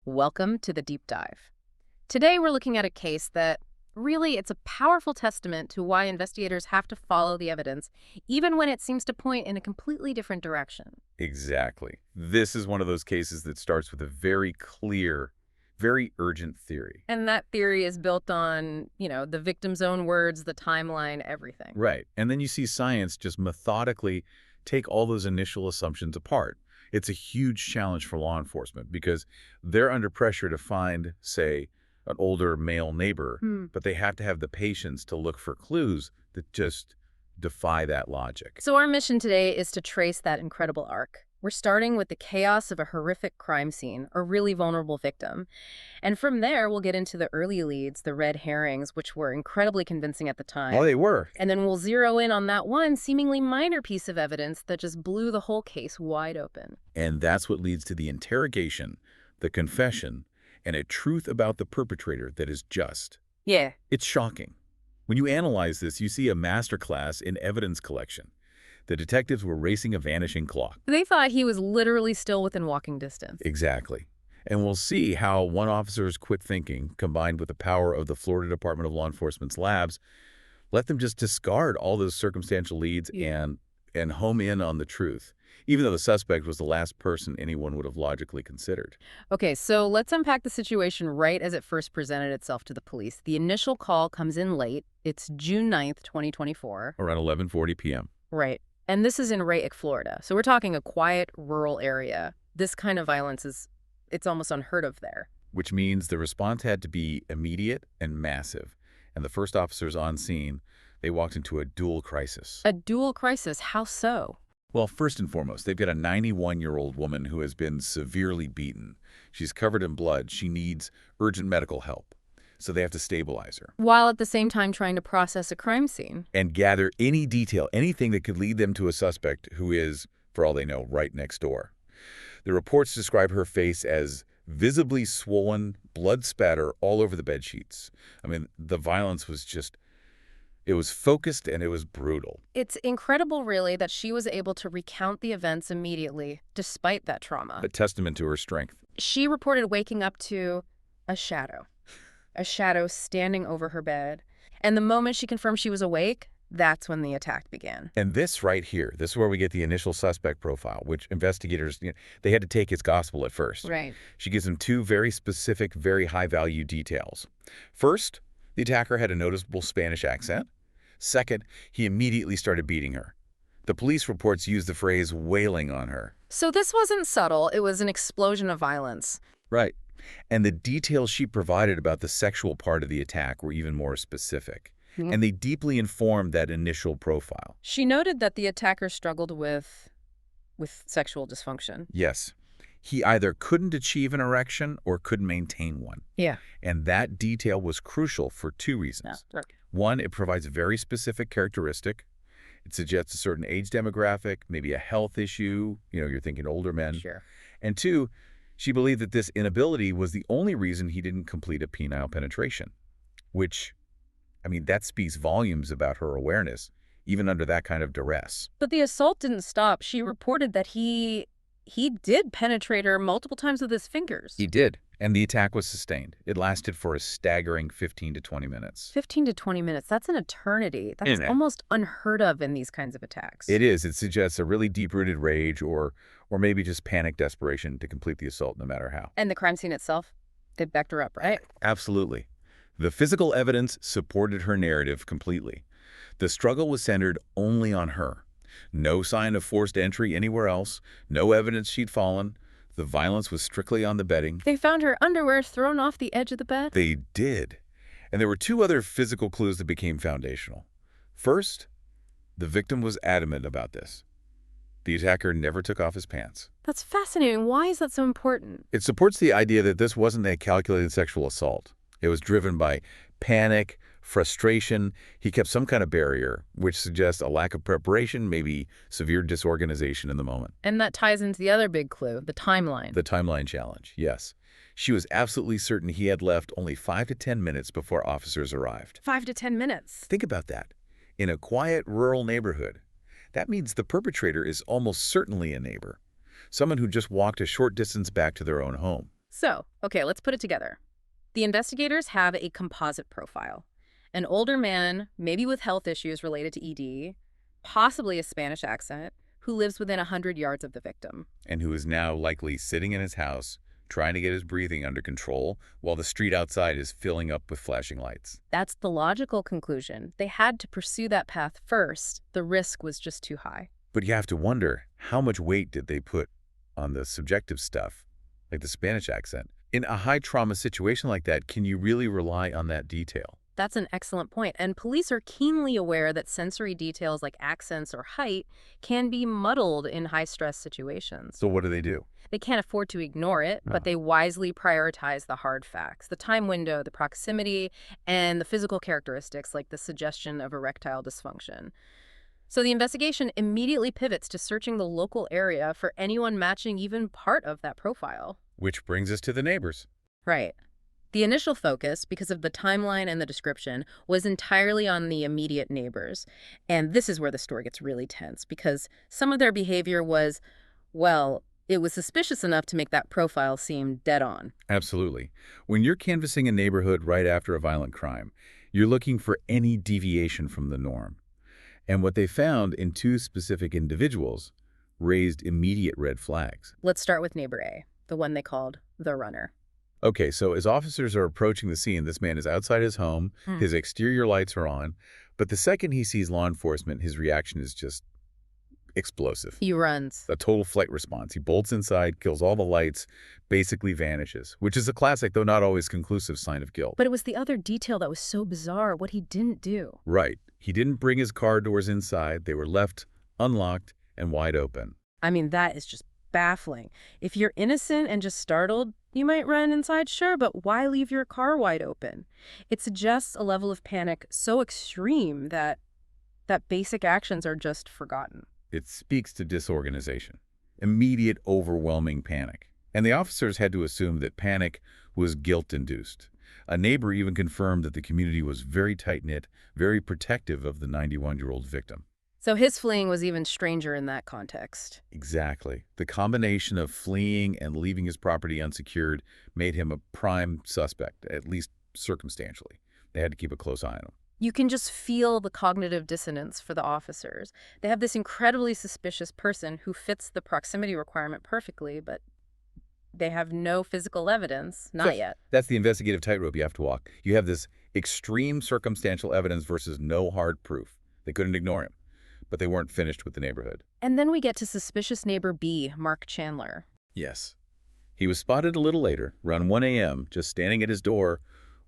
Welcome to the deep dive. Today we're looking at a case that really it's a powerful testament to why investigators have to follow the evidence, even when it seems to point in a completely different direction. Exactly. This is one of those cases that starts with a very clear, very urgent theory. And that theory is built on, the victim's own words, the timeline, everything. Right. And then you see science just methodically take all those initial assumptions apart. It's a huge challenge for law enforcement because they're under pressure to find, say, an older male neighbor, but they have to have the patience to look for clues that just defy that logic. So our mission today is to trace that incredible arc. We're starting with the chaos of a horrific crime scene, a really vulnerable victim. And from there, we'll get into the early leads, the red herrings, which were incredibly convincing at the time. Oh, they were. And then we'll zero in on that one seemingly minor piece of evidence that just blew the whole case wide open. And that's what leads to the interrogation, the confession, and a truth about the perpetrator that is just. Yeah. It's shocking. When you analyze this, you see a masterclass in evidence collection. The detectives were racing a vanishing clock. They thought he was literally still within walking distance. Exactly. And we'll see how one officer's quick thinking, combined with the power of the Florida Department of Law Enforcement's labs, let them just discard all those circumstantial leads and home in on the truth, even though the suspect was the last person anyone would have logically considered. Okay, so let's unpack the situation right as it first presented itself to the police. The initial call comes in late. It's June 9th, 2024. Around 11:40 p.m. Right. And this is in Raytown, Florida. So we're talking a quiet, rural area. This kind of violence it's almost unheard of there. Which means the response had to be immediate and massive. And the first officers on scene, they walked into a dual crisis. A dual crisis? How so? Well, first and foremost, they've got a 91-year-old woman who has been severely beaten. She's covered in blood. She needs urgent medical help. So they have to stabilize her. While at the same time trying to process a crime scene. And gather any detail, anything that could lead them to a suspect who is, for all they know, right next door. The reports describe her face as visibly swollen, blood spatter all over the bedsheets. I mean, the violence was just, it was focused and it was brutal. It's incredible, really, that she was able to recount the events immediately, despite that trauma. A testament to her strength. She reported waking up to a shadow standing over her bed. And the moment she confirmed she was awake, that's when the attack began. And this right here, this is where we get the initial suspect profile, which investigators, they had to take as gospel at first. Right. She gives them two very specific, very high-value details. First, the attacker had a noticeable Spanish accent. Second, he immediately started beating her. The police reports use the phrase wailing on her. So this wasn't subtle. It was an explosion of violence. Right. And the details she provided about the sexual part of the attack were even more specific. And they deeply informed that initial profile. She noted that the attacker struggled with sexual dysfunction. Yes. He either couldn't achieve an erection or couldn't maintain one. Yeah. And that detail was crucial for two reasons. Yeah. One, it provides a very specific characteristic. It suggests a certain age demographic, maybe a health issue. You're thinking older men. Sure. And two, she believed that this inability was the only reason he didn't complete a penile penetration, which, that speaks volumes about her awareness, even under that kind of duress. But the assault didn't stop. She reported that he did penetrate her multiple times with his fingers. He did, and the attack was sustained. It lasted for a staggering 15 to 20 minutes. 15 to 20 minutes. That's an eternity. That's almost unheard of in these kinds of attacks. It is. It suggests a really deep-rooted rage or maybe just panic desperation to complete the assault no matter how. And the crime scene itself, they backed her up, right? Absolutely. The physical evidence supported her narrative completely. The struggle was centered only on her. No sign of forced entry anywhere else. No evidence she'd fallen. The violence was strictly on the bedding. They found her underwear thrown off the edge of the bed? They did. And there were two other physical clues that became foundational. First, the victim was adamant about this. The attacker never took off his pants. That's fascinating. Why is that so important? It supports the idea that this wasn't a calculated sexual assault. It was driven by panic, frustration. He kept some kind of barrier, which suggests a lack of preparation, maybe severe disorganization in the moment. And that ties into the other big clue, the timeline. The timeline challenge, yes. She was absolutely certain he had left only 5 to 10 minutes before officers arrived. 5 to 10 minutes. Think about that. In a quiet, rural neighborhood, that means the perpetrator is almost certainly a neighbor, someone who just walked a short distance back to their own home. So, okay, let's put it together. The investigators have a composite profile. An older man, maybe with health issues related to ED, possibly a Spanish accent, who lives within 100 yards of the victim. And who is now likely sitting in his house, trying to get his breathing under control, while the street outside is filling up with flashing lights. That's the logical conclusion. They had to pursue that path first. The risk was just too high. But you have to wonder, how much weight did they put on the subjective stuff, like the Spanish accent? In a high-trauma situation like that, can you really rely on that detail? That's an excellent point. And police are keenly aware that sensory details like accents or height can be muddled in high-stress situations. So what do? They can't afford to ignore it, but they wisely prioritize the hard facts, the time window, the proximity, and the physical characteristics like the suggestion of erectile dysfunction. So the investigation immediately pivots to searching the local area for anyone matching even part of that profile. Which brings us to the neighbors. Right. The initial focus, because of the timeline and the description, was entirely on the immediate neighbors. And this is where the story gets really tense, because some of their behavior was, well, it was suspicious enough to make that profile seem dead on. Absolutely. When you're canvassing a neighborhood right after a violent crime, you're looking for any deviation from the norm. And what they found in two specific individuals raised immediate red flags. Let's start with neighbor A, the one they called the runner. Okay, so as officers are approaching the scene, this man is outside his home, his exterior lights are on, but the second he sees law enforcement, his reaction is just explosive. He runs. A total flight response. He bolts inside, kills all the lights, basically vanishes, which is a classic, though not always conclusive, sign of guilt. But it was the other detail that was so bizarre, what he didn't do. Right. He didn't bring his car doors inside. They were left unlocked and wide open. I mean, that is just baffling. If you're innocent and just startled, you might run inside, sure, but why leave your car wide open? It suggests a level of panic so extreme that basic actions are just forgotten. It speaks to disorganization, immediate, overwhelming panic. And the officers had to assume that panic was guilt-induced. A neighbor even confirmed that the community was very tight-knit, very protective of the 91-year-old victim. So his fleeing was even stranger in that context. Exactly. The combination of fleeing and leaving his property unsecured made him a prime suspect, at least circumstantially. They had to keep a close eye on him. You can just feel the cognitive dissonance for the officers. They have this incredibly suspicious person who fits the proximity requirement perfectly, but they have no physical evidence, not yet. That's the investigative tightrope you have to walk. You have this extreme circumstantial evidence versus no hard proof. They couldn't ignore him, but they weren't finished with the neighborhood. And then we get to suspicious neighbor B, Mark Chandler. Yes. He was spotted a little later, around 1 a.m., just standing at his door,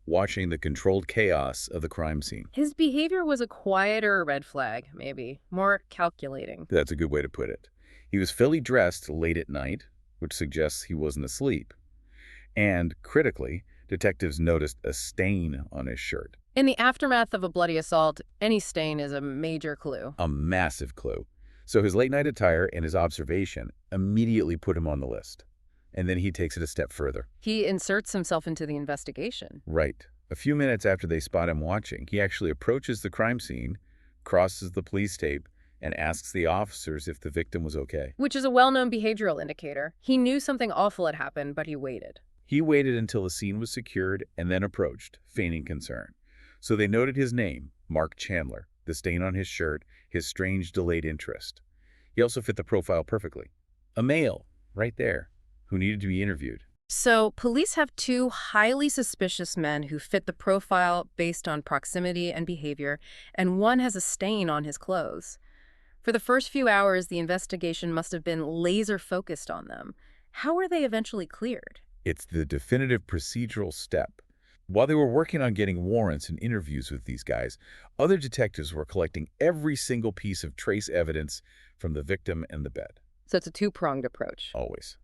watching the controlled chaos of the crime scene. His behavior was a quieter red flag, maybe, more calculating. That's a good way to put it. He was fully dressed late at night, which suggests he wasn't asleep. And, critically, detectives noticed a stain on his shirt. In the aftermath of a bloody assault, any stain is a major clue. A massive clue. So his late-night attire and his observation immediately put him on the list. And then he takes it a step further. He inserts himself into the investigation. Right. A few minutes after they spot him watching, he actually approaches the crime scene, crosses the police tape, and asks the officers if the victim was okay. Which is a well-known behavioral indicator. He knew something awful had happened, but he waited. He waited until the scene was secured and then approached, feigning concern. So they noted his name, Mark Chandler, the stain on his shirt, his strange delayed interest. He also fit the profile perfectly. A male, right there, who needed to be interviewed. So police have two highly suspicious men who fit the profile based on proximity and behavior, and one has a stain on his clothes. For the first few hours, the investigation must have been laser-focused on them. How were they eventually cleared? It's the definitive procedural step. While they were working on getting warrants and interviews with these guys, other detectives were collecting every single piece of trace evidence from the victim and the bed. So it's a two-pronged approach. Always.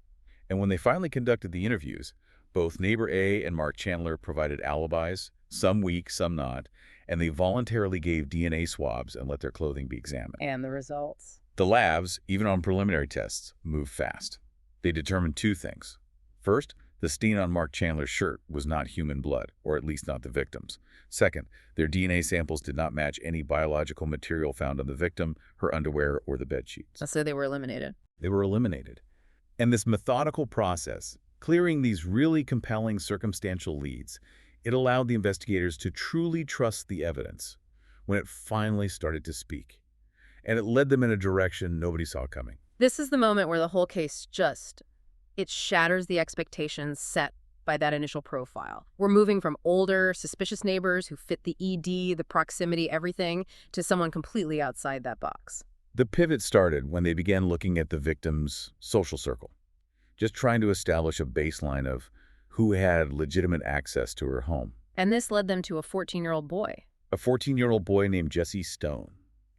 And when they finally conducted the interviews, both neighbor A and Mark Chandler provided alibis, some weak, some not, and they voluntarily gave DNA swabs and let their clothing be examined. And the results? The labs, even on preliminary tests, moved fast. They determined two things. First, the stain on Mark Chandler's shirt was not human blood, or at least not the victim's. Second, their DNA samples did not match any biological material found on the victim, her underwear, or the bedsheets. So they were eliminated. They were eliminated. And this methodical process, Clearing these really compelling circumstantial leads, it allowed the investigators to truly trust the evidence when it finally started to speak. And it led them in a direction nobody saw coming. This is the moment where the whole case it shatters the expectations set by that initial profile. We're moving from older, suspicious neighbors who fit the ED, the proximity, everything, to someone completely outside that box. The pivot started when they began looking at the victim's social circle, just trying to establish a baseline of who had legitimate access to her home. And this led them to a 14-year-old boy. A 14-year-old boy named Jesse Stone.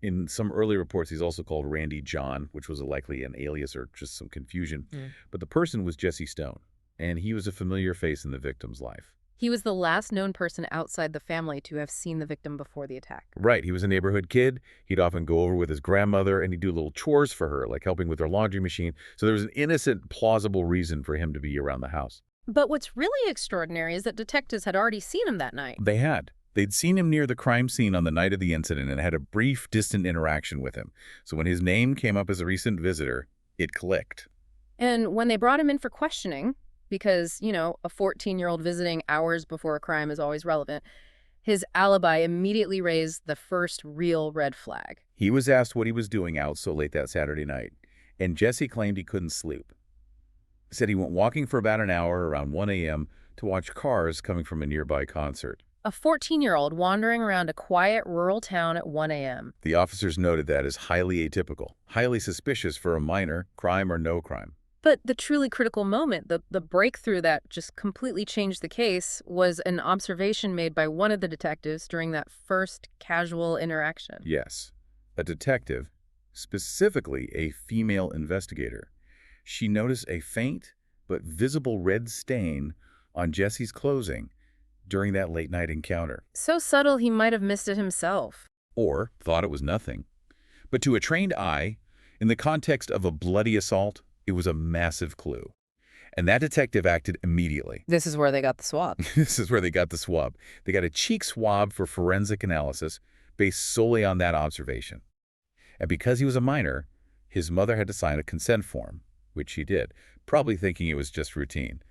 In some early reports, he's also called Randy John, which was likely an alias or just some confusion. But the person was Jesse Stone, and he was a familiar face in the victim's life. He was the last known person outside the family to have seen the victim before the attack. Right. He was a neighborhood kid. He'd often go over with his grandmother, and he'd do little chores for her, like helping with her laundry machine. So there was an innocent, plausible reason for him to be around the house. But what's really extraordinary is that detectives had already seen him that night. They had. They'd seen him near the crime scene on the night of the incident and had a brief, distant interaction with him. So when his name came up as a recent visitor, it clicked. And when they brought him in for questioning, because, a 14-year-old visiting hours before a crime is always relevant, his alibi immediately raised the first real red flag. He was asked what he was doing out so late that Saturday night, and Jesse claimed he couldn't sleep. He said he went walking for about an hour around 1 a.m. to watch cars coming from a nearby concert. A 14-year-old wandering around a quiet rural town at 1 a.m. The officers noted that as highly atypical, highly suspicious for a minor, crime or no crime. But the truly critical moment, the breakthrough that just completely changed the case, was an observation made by one of the detectives during that first casual interaction. Yes, a detective, specifically a female investigator. She noticed a faint but visible red stain on Jesse's clothing during that late-night encounter. So subtle he might have missed it himself. Or thought it was nothing. But to a trained eye, in the context of a bloody assault, it was a massive clue. And that detective acted immediately. This is where they got the swab. This is where they got the swab. They got a cheek swab for forensic analysis based solely on that observation. And because he was a minor, his mother had to sign a consent form, which she did, probably thinking it was just routine.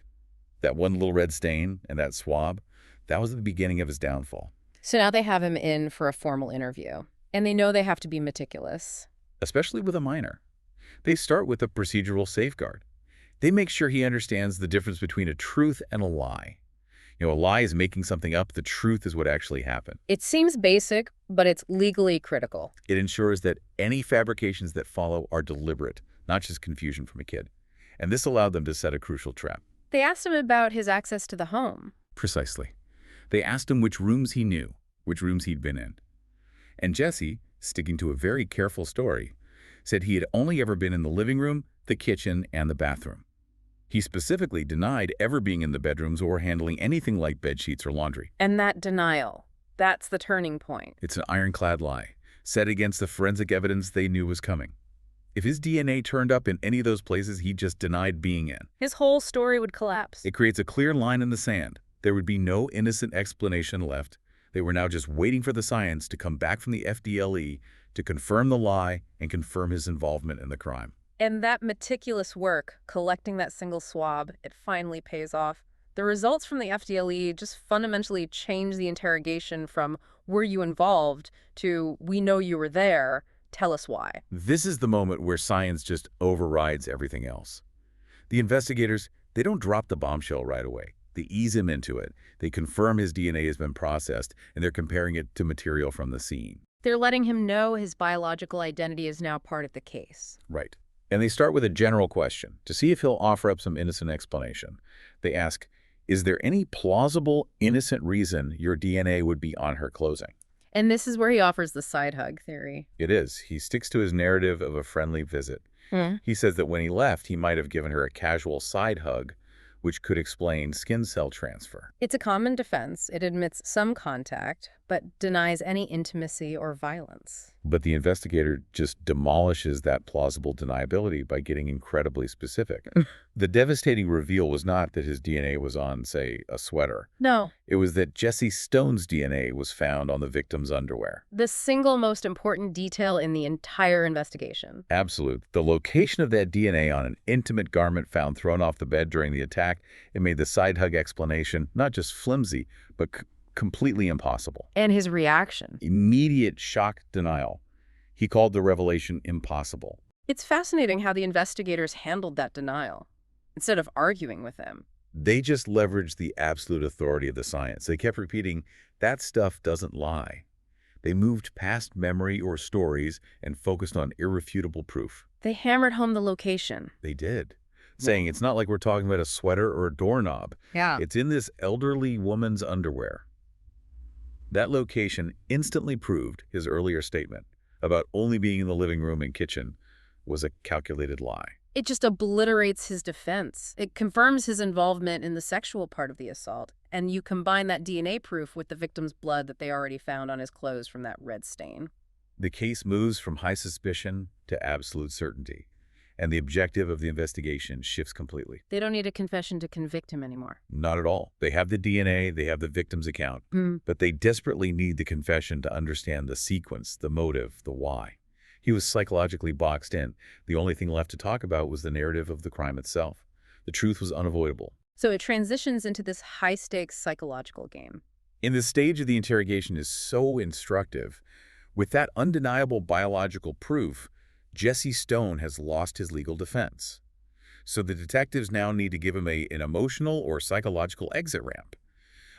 That one little red stain and that swab, that was the beginning of his downfall. So now they have him in for a formal interview, and they know they have to be meticulous. Especially with a minor. They start with a procedural safeguard. They make sure he understands the difference between a truth and a lie. A lie is making something up. The truth is what actually happened. It seems basic, but it's legally critical. It ensures that any fabrications that follow are deliberate, not just confusion from a kid. And this allowed them to set a crucial trap. They asked him about his access to the home. Precisely. They asked him which rooms he knew, which rooms he'd been in. And Jesse, sticking to a very careful story, said he had only ever been in the living room, the kitchen, and the bathroom. He specifically denied ever being in the bedrooms or handling anything like bedsheets or laundry. And that denial, that's the turning point. It's an ironclad lie, set against the forensic evidence they knew was coming. If his DNA turned up in any of those places he just denied being in, his whole story would collapse. It creates a clear line in the sand. There would be no innocent explanation left. They were now just waiting for the science to come back from the FDLE to confirm the lie and confirm his involvement in the crime. And that meticulous work, collecting that single swab, it finally pays off. The results from the FDLE just fundamentally change the interrogation from, were you involved, to, we know you were there, tell us why. This is the moment where science just overrides everything else. The investigators, they don't drop the bombshell right away. They ease him into it. They confirm his DNA has been processed, and they're comparing it to material from the scene. They're letting him know his biological identity is now part of the case. Right. And they start with a general question to see if he'll offer up some innocent explanation. They ask, is there any plausible, innocent reason your DNA would be on her clothing? And this is where he offers the side hug theory. It is. He sticks to his narrative of a friendly visit. He says that when he left, he might have given her a casual side hug, which could explain skin cell transfer. It's a common defense. It admits some contact, but denies any intimacy or violence. But the investigator just demolishes that plausible deniability by getting incredibly specific. The devastating reveal was not that his DNA was on, say, a sweater. No. It was that Jesse Stone's DNA was found on the victim's underwear. The single most important detail in the entire investigation. Absolute. The location of that DNA on an intimate garment found thrown off the bed during the attack fact, it made the side hug explanation not just flimsy, but completely impossible. And his reaction. Immediate shock denial. He called the revelation impossible. It's fascinating how the investigators handled that denial. Instead of arguing with him, They just leveraged the absolute authority of the science. They kept repeating, that stuff doesn't lie. They moved past memory or stories and focused on irrefutable proof. they hammered home the location. They did, saying it's not like we're talking about a sweater or a doorknob. Yeah. It's in this elderly woman's underwear. That location instantly proved his earlier statement about only being in the living room and kitchen was a calculated lie. It just obliterates his defense. It confirms his involvement in the sexual part of the assault. And you combine that DNA proof with the victim's blood that they already found on his clothes from that red stain. The case moves from high suspicion to absolute certainty, and the objective of the investigation shifts completely. They don't need a confession to convict him anymore. Not at all. They have the DNA, they have the victim's account, but they desperately need the confession to understand the sequence, the motive, the why. He was psychologically boxed in. The only thing left to talk about was the narrative of the crime itself. The truth was unavoidable. So it transitions into this high-stakes psychological game. In this stage of the interrogation is so instructive. With that undeniable biological proof, Jesse Stone has lost his legal defense. So the detectives now need to give him an emotional or psychological exit ramp,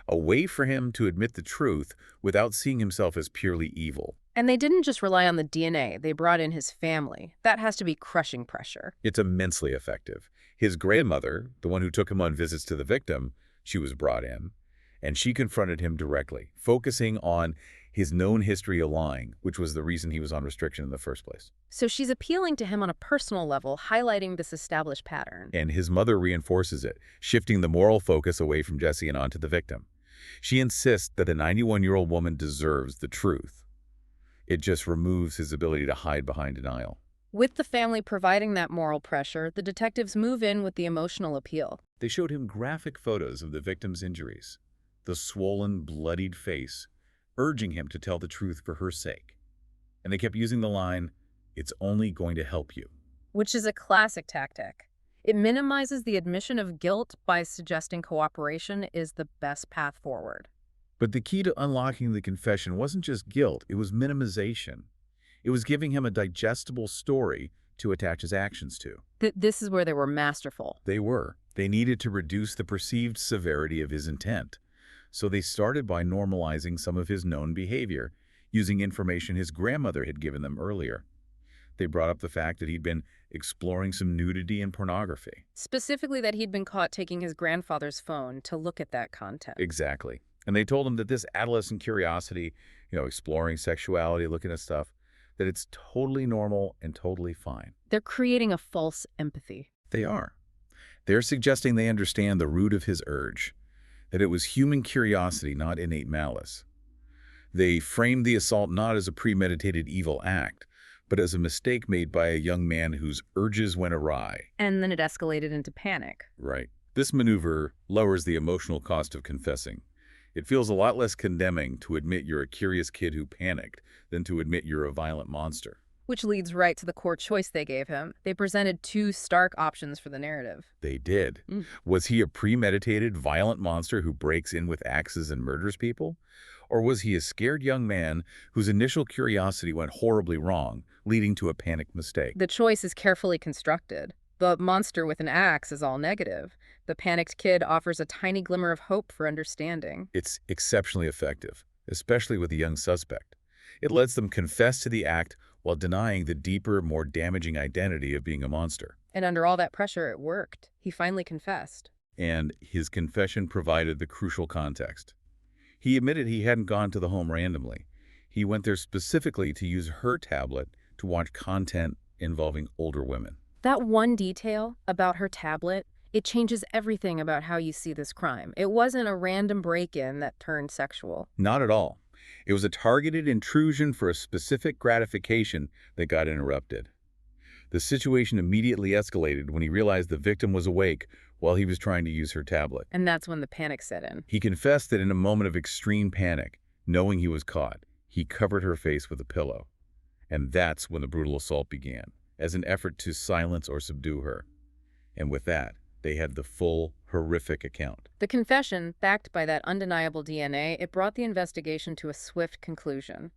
a way for him to admit the truth without seeing himself as purely evil. And they didn't just rely on the DNA. They brought in his family. That has to be crushing pressure. It's immensely effective. His grandmother, the one who took him on visits to the victim, she was brought in, and she confronted him directly, focusing on his known history of lying, which was the reason he was on restriction in the first place. So she's appealing to him on a personal level, highlighting this established pattern. And his mother reinforces it, shifting the moral focus away from Jesse and onto the victim. She insists that the 91-year-old woman deserves the truth. It just removes his ability to hide behind denial. With the family providing that moral pressure, the detectives move in with the emotional appeal. They showed him graphic photos of the victim's injuries, the swollen, bloodied face, urging him to tell the truth for her sake. And they kept using the line, "It's only going to help you." Which is a classic tactic. It minimizes the admission of guilt by suggesting cooperation is the best path forward. But the key to unlocking the confession wasn't just guilt, it was minimization. It was giving him a digestible story to attach his actions to. This is where they were masterful. They were. They needed to reduce the perceived severity of his intent. So they started by normalizing some of his known behavior, using information his grandmother had given them earlier. They brought up the fact that he'd been exploring some nudity and pornography. Specifically that he'd been caught taking his grandfather's phone to look at that content. Exactly. And they told him that this adolescent curiosity, exploring sexuality, looking at stuff, that it's totally normal and totally fine. They're creating a false empathy. They are. They're suggesting they understand the root of his urge, that it was human curiosity, not innate malice. They framed the assault not as a premeditated evil act, but as a mistake made by a young man whose urges went awry. And then it escalated into panic. Right. This maneuver lowers the emotional cost of confessing. It feels a lot less condemning to admit you're a curious kid who panicked than to admit you're a violent monster. Which leads right to the core choice they gave him. They presented two stark options for the narrative. They did. Was he a premeditated, violent monster who breaks in with axes and murders people? Or was he a scared young man whose initial curiosity went horribly wrong, leading to a panicked mistake? The choice is carefully constructed. The monster with an axe is all negative. The panicked kid offers a tiny glimmer of hope for understanding. It's exceptionally effective, especially with the young suspect. It lets them confess to the act while denying the deeper, more damaging identity of being a monster. And under all that pressure, it worked. He finally confessed. And his confession provided the crucial context. He admitted he hadn't gone to the home randomly. He went there specifically to use her tablet to watch content involving older women. That one detail about her tablet, it changes everything about how you see this crime. It wasn't a random break-in that turned sexual. Not at all. It was a targeted intrusion for a specific gratification that got interrupted. The situation immediately escalated when he realized the victim was awake while he was trying to use her tablet. And that's when the panic set in. He confessed that in a moment of extreme panic, knowing he was caught, he covered her face with a pillow. And that's when the brutal assault began, as an effort to silence or subdue her. And with that, They had the full, horrific account. The confession, backed by that undeniable DNA, it brought the investigation to a swift conclusion.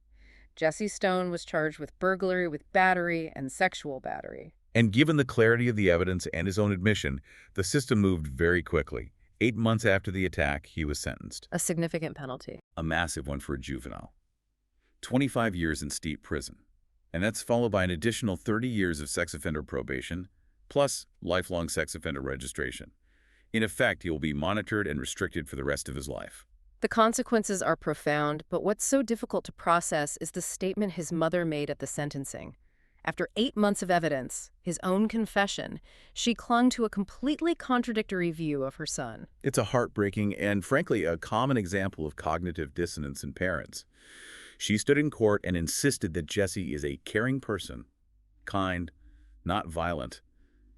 Jesse Stone was charged with burglary with battery and sexual battery. And given the clarity of the evidence and his own admission, the system moved very quickly. 8 months after the attack, he was sentenced. A significant penalty. A massive one for a juvenile. 25 years in state prison. And that's followed by an additional 30 years of sex offender probation, plus lifelong sex offender registration. In effect, he will be monitored and restricted for the rest of his life. The consequences are profound, but what's so difficult to process is the statement his mother made at the sentencing. After 8 months of evidence, his own confession, she clung to a completely contradictory view of her son. It's a heartbreaking and, frankly, a common example of cognitive dissonance in parents. She stood in court and insisted that Jesse is a caring person, kind, not violent,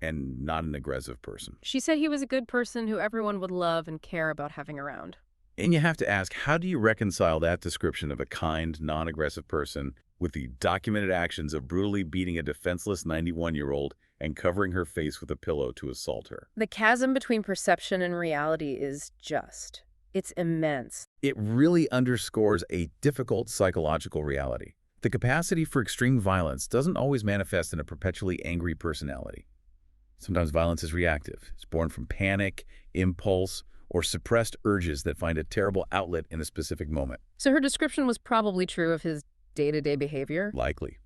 and not an aggressive person. She said he was a good person who everyone would love and care about having around. And you have to ask, how do you reconcile that description of a kind, non-aggressive person with the documented actions of brutally beating a defenseless 91-year-old and covering her face with a pillow to assault her? The chasm between perception and reality is it's immense. It really underscores a difficult psychological reality. The capacity for extreme violence doesn't always manifest in a perpetually angry personality. Sometimes violence is reactive. It's born from panic, impulse, or suppressed urges that find a terrible outlet in a specific moment. So her description was probably true of his day-to-day behavior? Likely.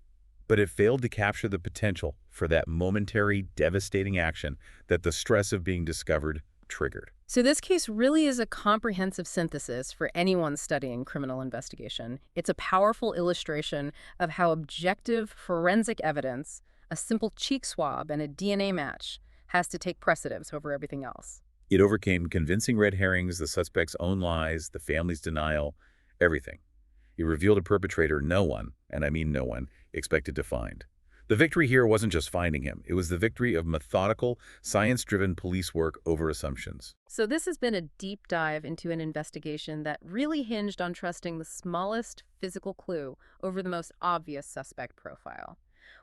But it failed to capture the potential for that momentary, devastating action that the stress of being discovered triggered. So this case really is a comprehensive synthesis for anyone studying criminal investigation. It's a powerful illustration of how objective forensic evidence, a simple cheek swab and a DNA match, has to take precedence over everything else. It overcame convincing red herrings, the suspect's own lies, the family's denial, everything. It revealed a perpetrator no one, and I mean no one, expected to find. The victory here wasn't just finding him. It was the victory of methodical, science-driven police work over assumptions. So this has been a deep dive into an investigation that really hinged on trusting the smallest physical clue over the most obvious suspect profile.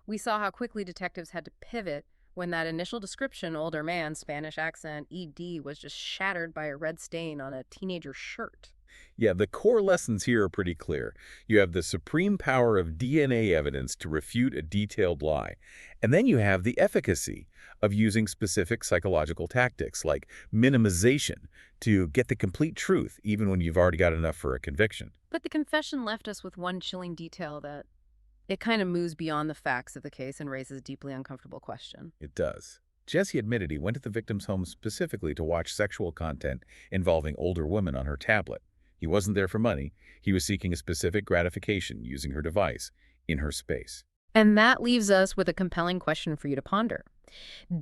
We saw how quickly detectives had to pivot when that initial description, older man, Spanish accent, ED, was just shattered by a red stain on a teenager's shirt. Yeah, the core lessons here are pretty clear. You have the supreme power of DNA evidence to refute a detailed lie. And then you have the efficacy of using specific psychological tactics like minimization to get the complete truth, even when you've already got enough for a conviction. But the confession left us with one chilling detail that it kind of moves beyond the facts of the case and raises a deeply uncomfortable question. It does. Jesse admitted he went to the victim's home specifically to watch sexual content involving older women on her tablet. He wasn't there for money. He was seeking a specific gratification using her device in her space. And that leaves us with a compelling question for you to ponder.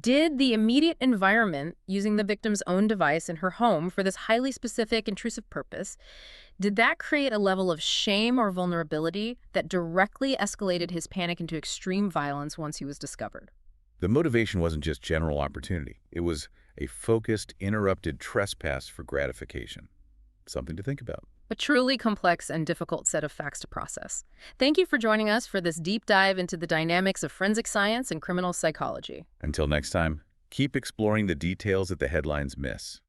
Did the immediate environment, using the victim's own device in her home for this highly specific, intrusive purpose, did that create a level of shame or vulnerability that directly escalated his panic into extreme violence once he was discovered? The motivation wasn't just general opportunity. It was a focused, interrupted trespass for gratification. Something to think about. A truly complex and difficult set of facts to process. Thank you for joining us for this deep dive into the dynamics of forensic science and criminal psychology. Until next time, keep exploring the details that the headlines miss.